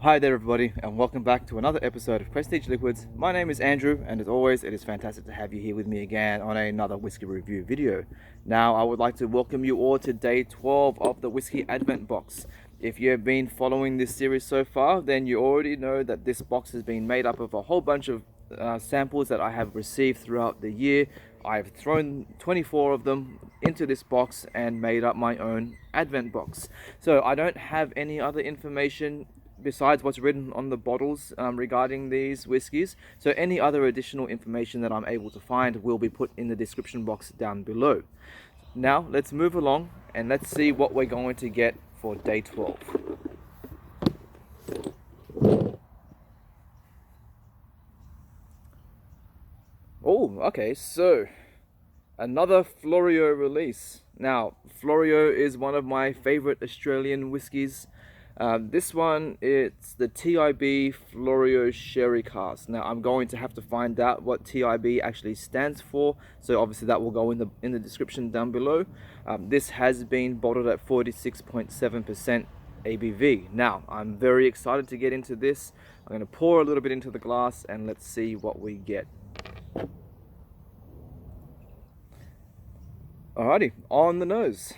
Hi there everybody, and welcome back to another episode of Prestige Liquids. My name is Andrew, and as always it is fantastic to have you here with me again on another whiskey review video. Now I would like to welcome you all to day 12 of the Whiskey Advent Box. If you have been following this series so far, then you already know that this box has been made up of a whole bunch of samples that I have received throughout the year. I've thrown 24 of them into this box and made up my own Advent box. So I don't have any other information besides what's written on the bottles regarding these whiskies. So any other additional information that I'm able to find will be put in the description box down below. Now let's move along and let's see what we're going to get for day 12. Oh, okay, so another Fleurieu release. Now, Fleurieu is one of my favorite Australian whiskies. This one, it's the TIB Fleurieu Sherry Cask. Now, I'm going to have to find out what TIB actually stands for, so obviously that will go in the description down below. This has been bottled at 46.7% ABV. Now, I'm very excited to get into this. I'm going to pour a little bit into the glass and let's see what we get. Alrighty, on the nose.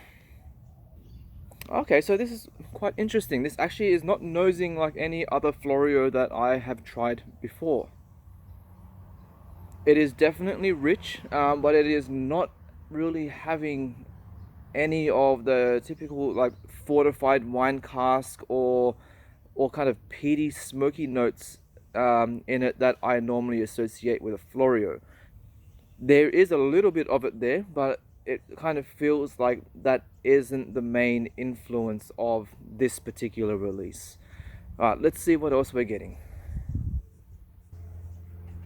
Okay, so this is quite interesting. This actually is not nosing like any other Fleurieu that I have tried before. It is definitely rich, but it is not really having any of the typical like fortified wine cask or kind of peaty, smoky notes in it that I normally associate with a Fleurieu. There is a little bit of it there, but it kind of feels like that isn't the main influence of this particular release. Alright, let's see what else we're getting.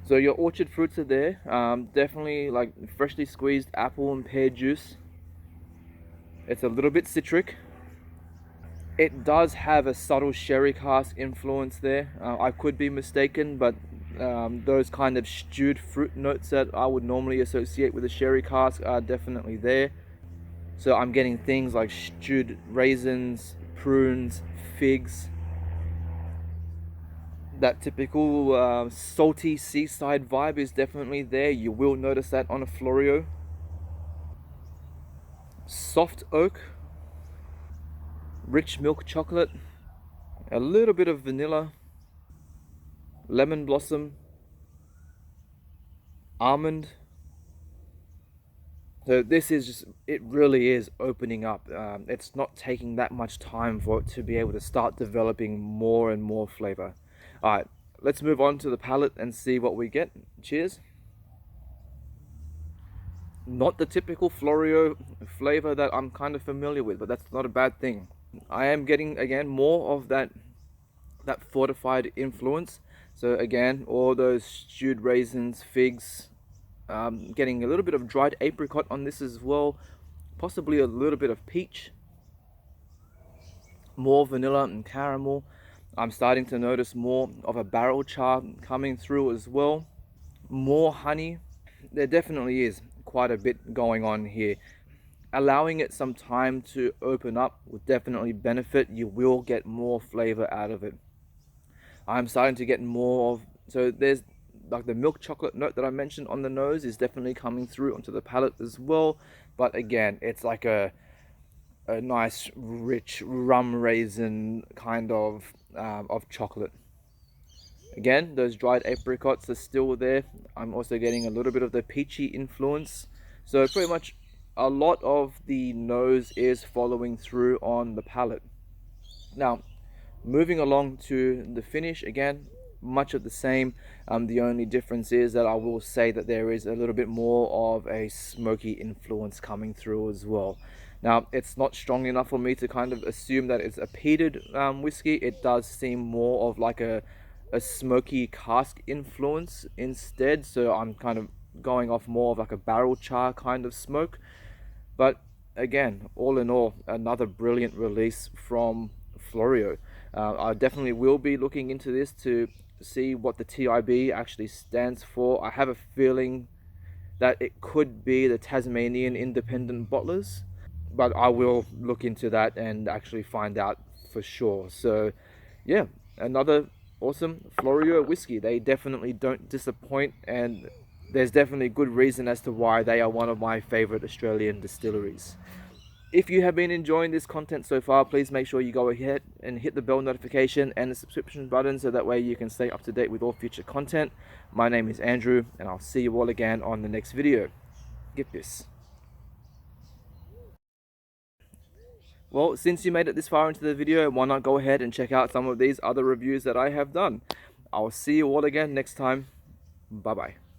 So your orchard fruits are there, definitely like freshly squeezed apple and pear juice. It's a little bit citric. It does have a subtle sherry cask influence there. I could be mistaken, but those kind of stewed fruit notes that I would normally associate with a sherry cask are definitely there. So I'm getting things like stewed raisins, prunes, figs. That typical salty seaside vibe is definitely there. You will notice that on a Fleurieu. Soft oak, rich milk chocolate, a little bit of vanilla, lemon blossom, almond. So this is just, it really is opening up. It's not taking that much time for it to be able to start developing more and more flavor. All right, let's move on to the palate and see what we get. Cheers. Not the typical Fleurieu flavor that I'm kind of familiar with, but that's not a bad thing. I am getting, again, more of that fortified influence. So again, all those stewed raisins, figs, getting a little bit of dried apricot on this as well, possibly a little bit of peach, more vanilla and caramel. I'm starting to notice more of a barrel char coming through as well, more honey. There definitely is quite a bit going on here. Allowing it some time to open up will definitely benefit. You will get more flavor out of it. I'm starting to get more of, so there's like the milk chocolate note that I mentioned on the nose is definitely coming through onto the palate as well. But again, it's like a nice rich rum raisin kind of chocolate. Again, those dried apricots are still there. I'm also getting a little bit of the peachy influence. So pretty much a lot of the nose is following through on the palate. Now, moving along to the finish, again, much of the same. The only difference is that I will say that there is a little bit more of a smoky influence coming through as well. Now, it's not strong enough for me to kind of assume that it's a peated whiskey. It does seem more of like a smoky cask influence instead. So I'm kind of going off more of like a barrel char kind of smoke. But again, all in all, another brilliant release from Fleurieu. I definitely will be looking into this to see what the TIB actually stands for. I have a feeling that it could be the Tasmanian Independent Bottlers, but I will look into that and actually find out for sure. So yeah, another awesome Fleurieu whiskey. They definitely don't disappoint, and there's definitely good reason as to why they are one of my favorite Australian distilleries. If you have been enjoying this content so far, please make sure you go ahead and hit the bell notification and the subscription button so that way you can stay up to date with all future content. My name is Andrew, and I'll see you all again on the next video. KIPPIS. Well, since you made it this far into the video, why not go ahead and check out some of these other reviews that I have done. I'll see you all again next time. Bye bye.